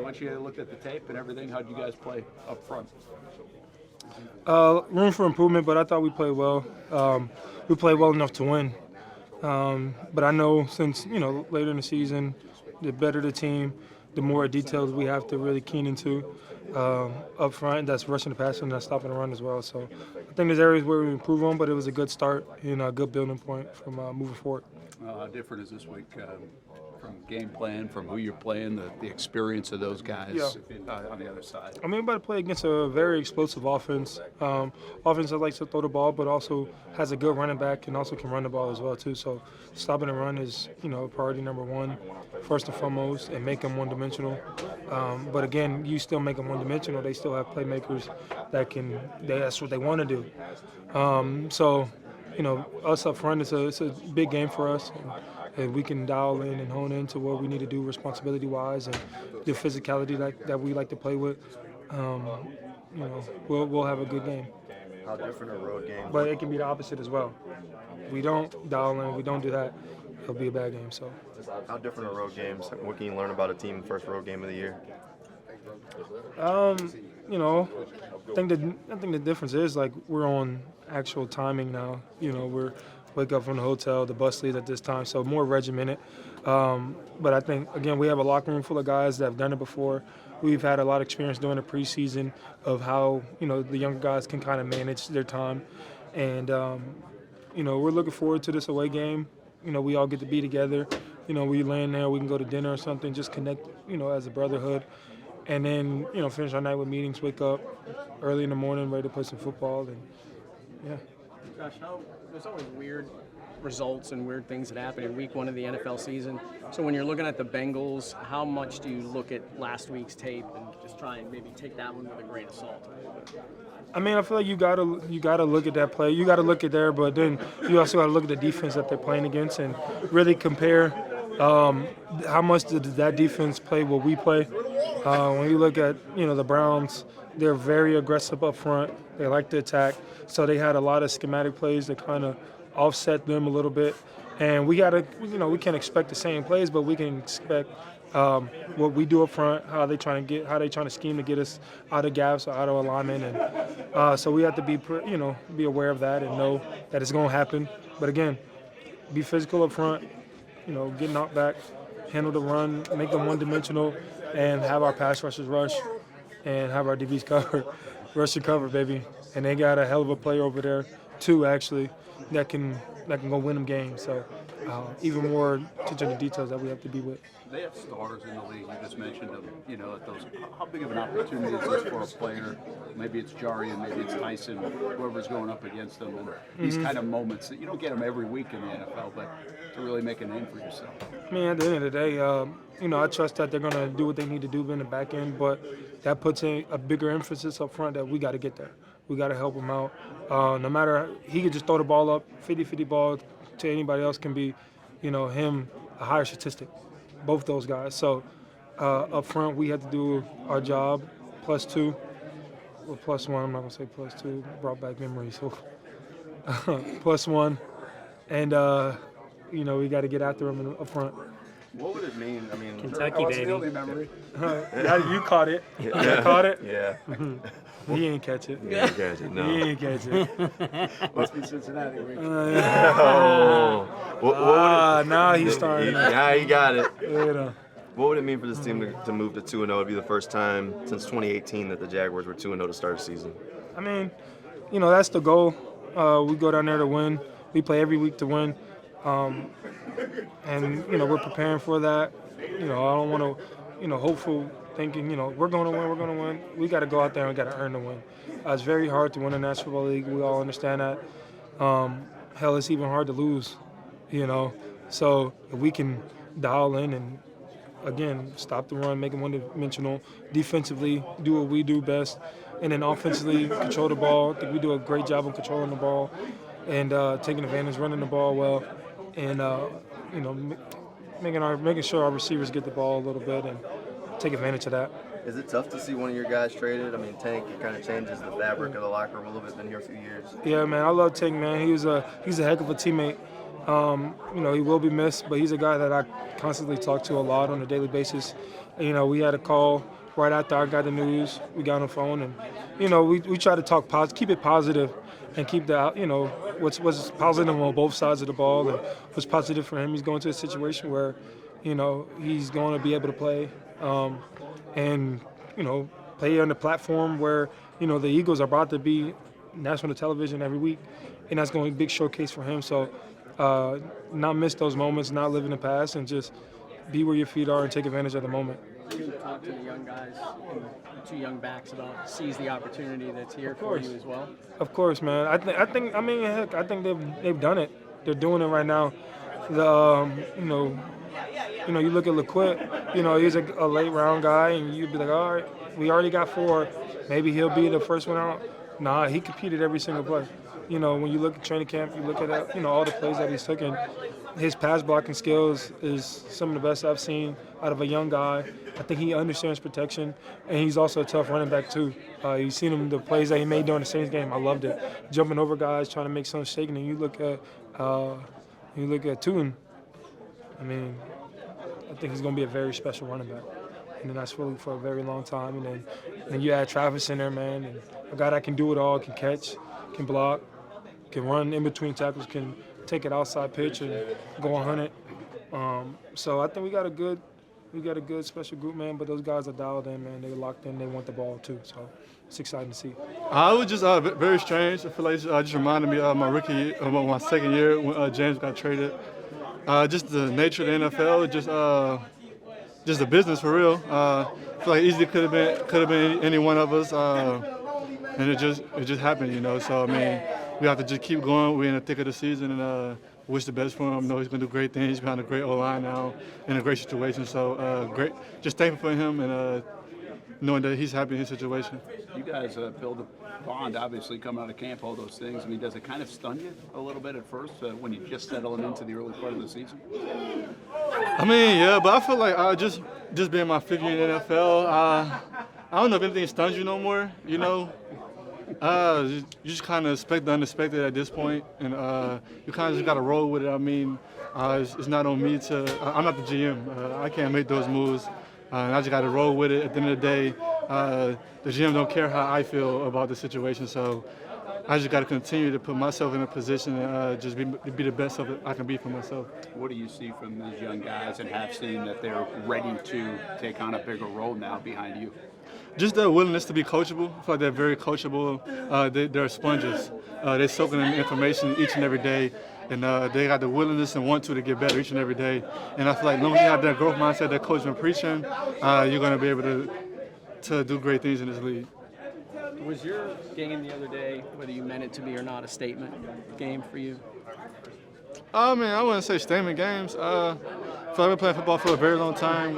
once you looked at the tape and everything, how did you guys play up front? Room for improvement, but I thought we played well. We played well enough to win. But I know since, later in the season, the better the team, the more details we have to really keen into up front. That's rushing the passer and that's stopping the run as well. So I think there's areas where we improve on, but it was a good start and a good building point from moving forward. How different is this week from game plan, from who you're playing, the experience of those guys on the other side? I mean, about to play against a very explosive offense. Offense that likes to throw the ball, but also has a good running back and also can run the ball as well too. So stopping the run is, priority number one, first and foremost, and make them one-dimensional. But again, you still make them one-dimensional. They still have playmakers that's what they want to do. Us up front, it's a big game for us. And we can dial in and hone into what we need to do responsibility-wise and the physicality that we like to play with. We'll have a good game. How different are road games? But it can be the opposite as well. We don't dial in, we don't do that, it'll be a bad game. So, how different are road games? What can you learn about a team first road game of the year? I think the difference is we're on actual timing now. We're wake up from the hotel, the bus leaves at this time, so more regimented. But I think, again, we have a locker room full of guys that have done it before. We've had a lot of experience during the preseason of how, the younger guys can kind of manage their time. And, we're looking forward to this away game. We all get to be together. We land there, we can go to dinner or something, just connect, as a brotherhood. And then, finish our night with meetings, wake up early in the morning, ready to play some football. And, yeah. Josh, there's always weird results and weird things that happen in week one of the NFL season. So when you're looking at the Bengals, how much do you look at last week's tape and just try and maybe take that one with a grain of salt? I mean, I feel like you gotta look at that play. You gotta look at there, but then you also gotta look at the defense that they're playing against and really compare how much did that defense play what we play. When you look at the Browns, they're very aggressive up front. They like to attack, so they had a lot of schematic plays that kind of offset them a little bit. And we can't expect the same plays, but we can expect what we do up front, how they trying to scheme to get us out of gaps or out of alignment, and so we have to be aware of that and know that it's going to happen. But again, be physical up front, get knocked back, handle the run, make them one-dimensional, and have our pass rushers rush, and have our DBs cover, rush and cover, baby. And they got a hell of a player over there too, actually, that can go win them games. So even more attention to details that we have to be with. They have starters in the league. You just mentioned them. At those. How big of an opportunity is this for a player? Maybe it's Jarrian, maybe it's Tyson, whoever's going up against them. And these kind of moments that you don't get them every week in the NFL, but to really make a name for yourself. I mean, at the end of the day, I trust that they're going to do what they need to do in the back end, but that puts in a bigger emphasis up front that we got to get there. We got to help him out. No matter, he could just throw the ball up, 50-50 ball to anybody else can be, him a higher statistic. Both those guys. So up front, we had to do our job, +2 or +1. I'm not gonna say +2. Brought back memories. So +1, and we got to get after them up front. What would it mean? I mean, Kentucky, baby. Memory. You caught it. Yeah. You caught it. Yeah. He ain't catch it. Yeah, you catch it. No. He ain't catch it. Must be Cincinnati. Now he's starting. Yeah, he got it. Yeah. What would it mean for this team to move to 2-0? It'd be the first time since 2018 that the Jaguars were 2-0 to start the season. I mean, that's the goal. We go down there to win. We play every week to win. And we're preparing for that. I don't want to, hopeful thinking, we're going to win. We got to go out there and we got to earn the win. It's very hard to win a National Football League. We all understand that. Hell, it's even hard to lose, So if we can dial in and, again, stop the run, make it one-dimensional, defensively do what we do best, and then offensively control the ball. I think we do a great job of controlling the ball and taking advantage, running the ball well, and making sure our receivers get the ball a little bit and take advantage of that. Is it tough to see one of your guys traded? I mean, Tank, it kind of changes the fabric of the locker room a little bit. Been here a few years. Yeah, man, I love Tank, man. He's a heck of a teammate. He will be missed, but he's a guy that I constantly talk to a lot on a daily basis. We had a call right after I got the news. We got on the phone, and we try to talk keep it positive, and keep the what's positive on both sides of the ball, and what's positive for him. He's going to a situation where he's going to be able to play, and play on the platform where the Eagles are about to be national television every week, and that's going to be a big showcase for him. So not miss those moments, not live in the past, and just be where your feet are and take advantage of the moment. You talk to the young guys, and the 2 young backs about seize the opportunity that's here for you as well. Of course, man. I think they've done it. They're doing it right now. You look at LaQuint, he's a late round guy, and you'd be like, all right, we already got 4. Maybe he'll be the first one out. Nah, he competed every single play. When you look at training camp, you look at all the plays that he's taken. His pass blocking skills is some of the best I've seen out of a young guy. I think he understands protection, and he's also a tough running back too. You've seen him, the plays that he made during the Saints game. I loved it, jumping over guys, trying to make something shaking. And you look at Tuten. I think he's going to be a very special running back, and then that's really for a very long time. And then you add Travis in there, man, and a guy that can do it all, can catch, can block, can run in between tackles, can take it outside pitch and go 100. So I think we got a good special group, man. But those guys are dialed in, man. They're locked in. They want the ball too. So it's exciting to see. I was just very strange. I feel like it just reminded me of my my second year when James got traded. Just the nature of the NFL, just the business for real. I feel like easily could have been any one of us, and it just happened, So we have to just keep going. We're in the thick of the season, and wish the best for him. I know he's going to do great things. He's behind a great O-line now, in a great situation. So great, just thankful for him and knowing that he's happy in his situation. You guys build a bond, obviously, coming out of camp, all those things. Does it kind of stun you a little bit at first when you're just settling into the early part of the season? Yeah, but I feel like just being my 5th year in the NFL, I don't know if anything stuns you no more, You just kind of expect the unexpected at this point, and you kind of just got to roll with it. It's not on me I'm not the GM. I can't make those moves. And I just got to roll with it. At the end of the day, the GM don't care how I feel about the situation, so I just got to continue to put myself in a position and just be the best of it I can be for myself. What do you see from these young guys and have seen that they're ready to take on a bigger role now behind you? Just their willingness to be coachable. I feel like they're very coachable. They're sponges. They're soaking in information each and every day. And they got the willingness and want to get better each and every day. And I feel like as long as you have that growth mindset that coach been preaching, you're going to be able to do great things in this league. Was your game the other day, whether you meant it to be or not, a statement game for you? I wouldn't say statement games. I feel like I've been playing football for a very long time.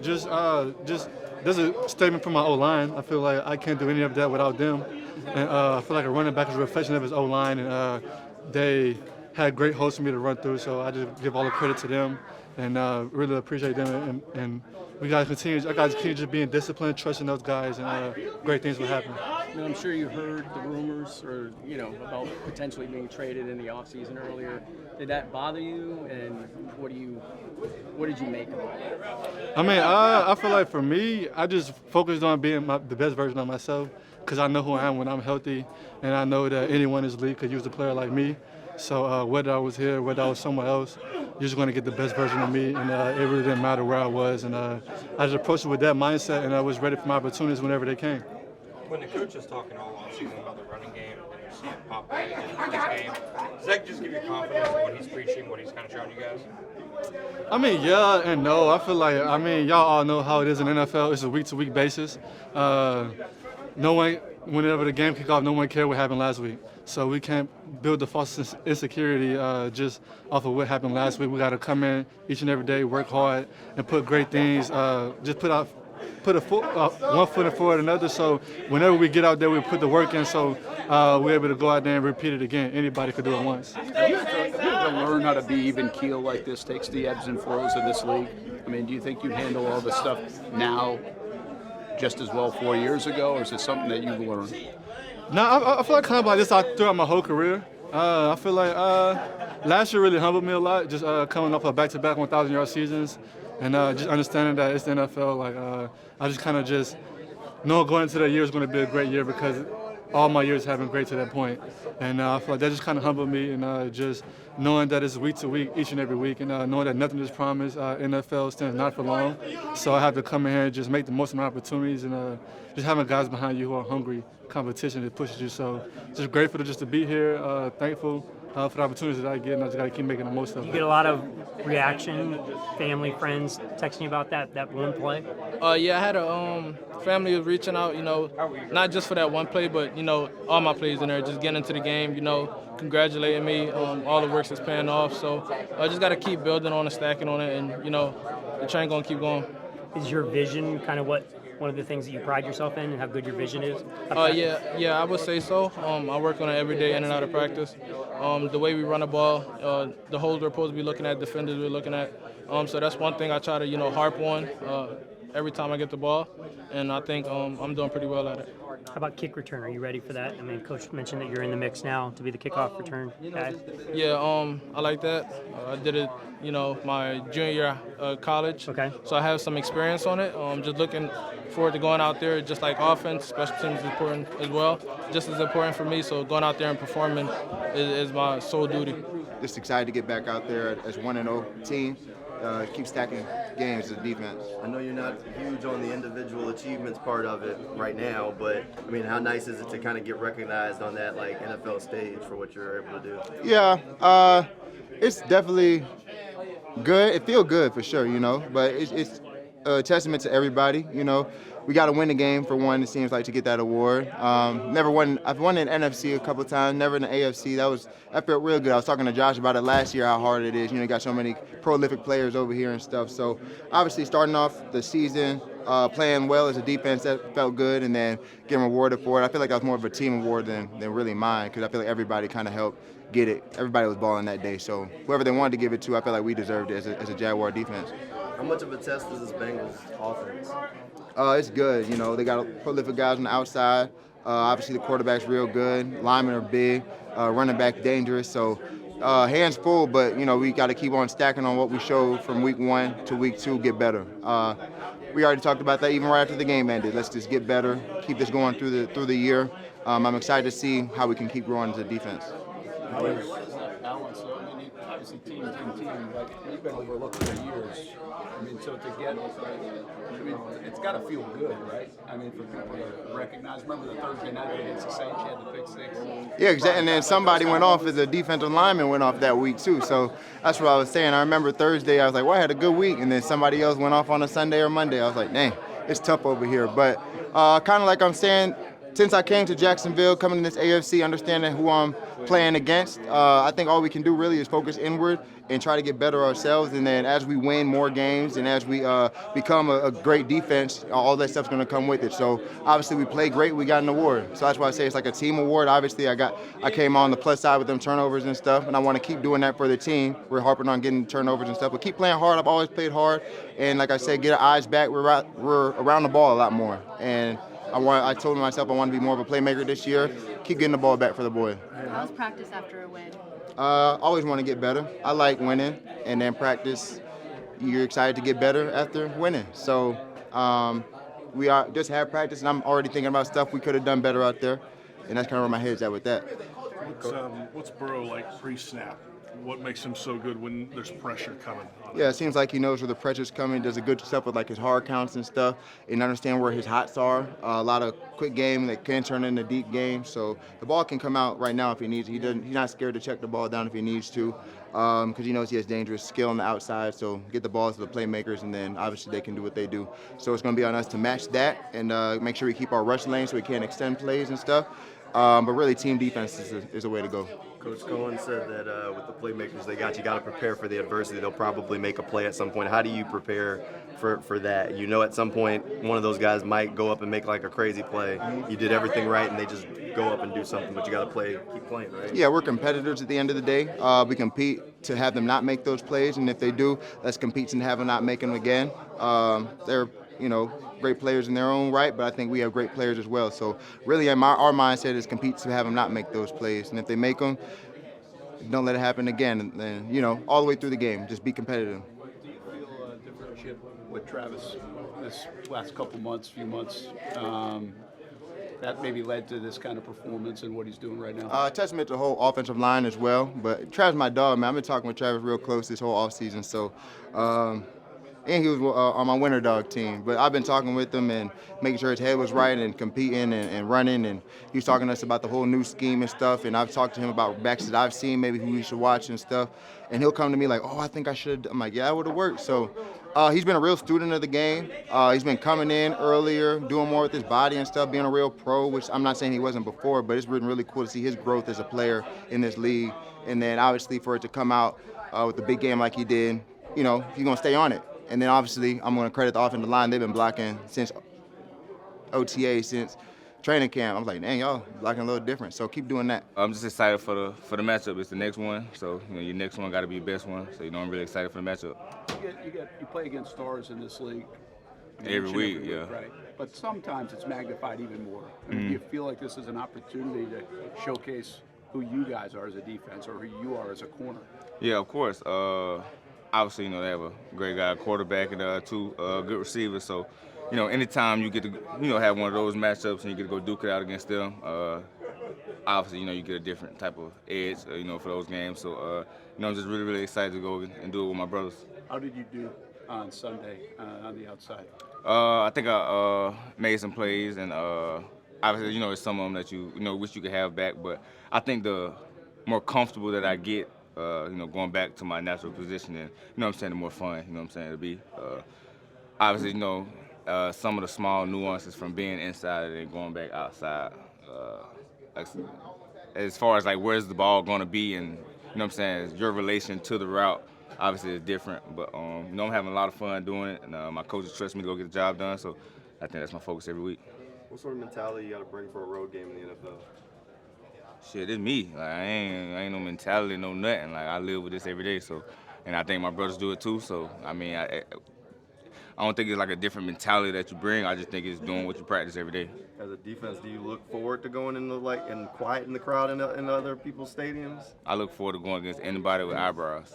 Just there's a statement from my O-line. I feel like I can't do any of that without them. And I feel like a running back is a reflection of his O-line, and they had great hosts for me to run through, so I just give all the credit to them and really appreciate them. And we got to continue. I got to continue just being disciplined, trusting those guys, and great things will happen. I'm sure you heard the rumors, or about potentially being traded in the offseason earlier. Did that bother you? And what did you make of it? I feel like for me, I just focused on being the best version of myself, because I know who I am when I'm healthy, and I know that anyone in this league could use a player like me. So whether I was here, whether I was somewhere else, you're just going to get the best version of me, and it really didn't matter where I was. And I just approached it with that mindset, and I was ready for my opportunities whenever they came. When the coach is talking all offseason about the running game, and you see it pop right in this game, does that just give you confidence in what he's preaching, what he's kind of showing you guys? Yeah and no. I feel like, y'all all know how it is in the NFL. It's a week-to-week basis. Whenever the game kick off, no one cared what happened last week. So we can't build the false insecurity just off of what happened last week. We got to come in each and every day, work hard, and put great things. Just put one foot in forward another. So whenever we get out there, we put the work in. So we're able to go out there and repeat it again. Anybody could do it once. Have you had to learn how to be even keel like this? Takes the ebbs and flows of this league. Do you think you handle all this stuff now just as well 4 years ago, or is it something that you've learned? No, I feel like kind of like this throughout my whole career. I feel like last year really humbled me a lot, just coming off of back-to-back 1,000-yard seasons, and just understanding that it's the NFL. Like I just kind of just know going into that year is going to be a great year because all my years have been great to that point. And I feel like that just kind of humbled me, and just knowing that it's week to week, each and every week, and knowing that nothing is promised. NFL stands not for long, so I have to come in here and just make the most of my opportunities, and just having guys behind you who are hungry, competition that pushes you. So just grateful to be here, thankful for the opportunities that I get, and I just got to keep making the most of it. You get a lot of reaction, family, friends texting you about that one play? Yeah, I had a family was reaching out, not just for that one play, but, all my plays in there, just getting into the game, congratulating me on all the work that's paying off. So I just got to keep building on and stacking on it, and, the train going to keep going. Is your vision kind of one of the things that you pride yourself in and how good your vision is? Yeah, I would say so. I work on it every day in and out of practice. The way we run the ball, the holes we're supposed to be looking at, defenders we're looking at. So that's one thing I try to, harp on every time I get the ball, and I think I'm doing pretty well at it. How about kick return? Are you ready for that? I mean, Coach mentioned that you're in the mix now to be the kickoff return guy. Yeah, I like that. I did it, my junior year of college. Okay. So I have some experience on it. Just looking forward to going out there, just like offense, special teams is important as well, just as important for me. So going out there and performing is my sole duty. Just excited to get back out there as 1-0 team. Keep stacking games as a defense. I know you're not huge on the individual achievements part of it right now, but I mean, how nice is it to kind of get recognized on that like NFL stage for what you're able to do? Yeah, it's definitely good. It feels good for sure, but it's a testament to everybody, We got to win the game for one, it seems like, to get that award. Never won. I've won in NFC a couple of times, never in the AFC. That felt real good. I was talking to Josh about it last year, how hard it is. You got so many prolific players over here and stuff. So obviously starting off the season, playing well as a defense, that felt good, and then getting rewarded for it. I feel like that was more of a team award than really mine, because I feel like everybody kind of helped get it. Everybody was balling that day. So whoever they wanted to give it to, I feel like we deserved it as a Jaguar defense. How much of a test is this Bengals offense? It's good. They got prolific guys on the outside. Obviously, the quarterback's real good. Linemen are big. Running back dangerous. So hands full, but, we got to keep on stacking on what we showed from week 1 to week 2, get better. We already talked about that even right after the game ended. Let's just get better, keep this going through the year. I'm excited to see how we can keep growing as a defense. Obviously, team, but you've been overlooked for years. So to get, it's got to feel good, right? For people to recognize. Remember the Thursday night against the Saints, you had the pick six. Yeah, exactly. And then somebody went off as a defensive lineman went off that week too. So that's what I was saying. I remember Thursday, I was like, well, I had a good week. And then somebody else went off on a Sunday or Monday. I was like, dang, it's tough over here. But kind of like I'm saying, since I came to Jacksonville, coming to this AFC, understanding who I'm playing against, I think all we can do really is focus inward and try to get better ourselves. And then as we win more games and as we become a great defense, all that stuff's going to come with it. So obviously we played great. We got an award. So that's why I say it's like a team award. Obviously I came on the plus side with them turnovers and stuff, and I want to keep doing that for the team. We're harping on getting turnovers and stuff, but keep playing hard. I've always played hard. And like I said, get our eyes back. We're around the ball a lot more. And I told myself I want to be more of a playmaker this year. Keep getting the ball back for the boy. How's practice after a win? Always want to get better. I like winning, and then practice, you're excited to get better after winning. So we are just have practice, and I'm already thinking about stuff we could have done better out there, and that's kind of where my head's at with that. What's Burrow like pre-snap? What makes him so good when there's pressure coming on him? Yeah, it seems like he knows where the pressure's coming, does a good stuff with like his hard counts and stuff, and understand where his hots are. A lot of quick game that can turn into deep games. So the ball can come out right now if he needs. He's not scared to check the ball down if he needs to, because he knows he has dangerous skill on the outside. So get the balls to the playmakers, and then obviously they can do what they do. So it's going to be on us to match that and make sure we keep our rush lane so we can extend plays and stuff. But really, team defense is a way to go. Coach Cohen said that with the playmakers they got, you got to prepare for the adversity. They'll probably make a play at some point. How do you prepare for that? At some point, one of those guys might go up and make like a crazy play. You did everything right, and they just go up and do something, but you got to keep playing, right? Yeah, we're competitors at the end of the day. We compete to have them not make those plays, and if they do, let's compete to have them not make them again. They're great players in their own right, but I think we have great players as well. So really, our mindset is compete to have them not make those plays, and if they make them, don't let it happen again. And then, you know, all the way through the game, just be competitive. Do you feel a different chip with Travis this last couple months, few months, that maybe led to this kind of performance and what he's doing right now? Testament to the whole offensive line as well. But Travis, my dog, man, I've been talking with Travis real close this whole offseason. So, and he was on my winter dog team. But I've been talking with him and making sure his head was right and competing and running. And he was talking to us about the whole new scheme and stuff. And I've talked to him about backs that I've seen, maybe who we should watch and stuff. And he'll come to me like, oh, I think I should. I'm like, yeah, that would have worked. So he's been a real student of the game. He's been coming in earlier, doing more with his body and stuff, being a real pro, which I'm not saying he wasn't before, but it's been really cool to see his growth as a player in this league. And then obviously for it to come out with a big game like he did, you know, he's going to stay on it. And then obviously I'm going to credit the offensive line. They've been blocking since OTA, since training camp. I was like, dang, y'all blocking a little different. So keep doing that. I'm just excited for the matchup. It's the next one, so you know your next one got to be the best one. So you know I'm really excited for the matchup. You play against stars in this league Every week, yeah. right? But sometimes it's magnified even more. I mean, do you feel like this is an opportunity to showcase who you guys are as a defense or who you are as a corner? Yeah, of course. Obviously, you know they have a great guy, quarterback, and two good receivers. So, you know, anytime you get to have one of those matchups and you get to go duke it out against them, obviously, you know, you get a different type of edge, for those games. So, I'm just really, really excited to go and do it with my brothers. How did you do on Sunday on the outside? I think I made some plays, and obviously, it's some of them that you wish you could have back. But I think the more comfortable that I get, going back to my natural position, and the more fun, it'll be. Obviously, some of the small nuances from being inside and then going back outside. As far as like where's the ball going to be, and your relation to the route. Obviously, it's different, but I'm having a lot of fun doing it, and my coaches trust me to go get the job done. So I think that's my focus every week. What sort of mentality you got to bring for a road game in the NFL? Shit, it's me. Like I ain't no mentality, no nothing. Like I live with this every day. So, and I think my brothers do it too. So I mean, I don't think it's like a different mentality that you bring. I just think it's doing what you practice every day. As a defense, do you look forward to going into and quieting the crowd in other people's stadiums? I look forward to going against anybody with eyebrows.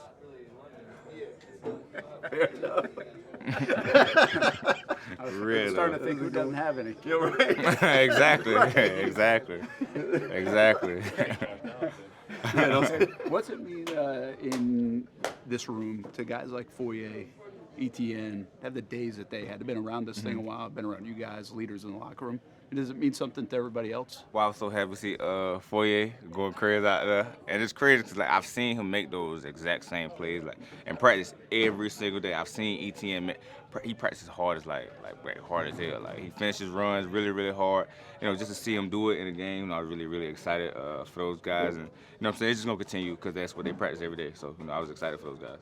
Fair enough. I'm starting to think who doesn't have any. You're right. Exactly. What's it mean in this room to guys like Foye, Etienne, have the days that they had? They've been around this thing a while, been around you guys, leaders in the locker room. Does it mean something to everybody else? Well, I was so happy to see Foye going crazy out there. And it's crazy because I've seen him make those exact same plays in practice every single day. I've seen Etienne, he practices hard as hard as hell. Like he finishes runs really, really hard. Just to see him do it in a game, I was really, really excited for those guys. And it's just going to continue because that's what they practice every day. So, I was excited for those guys.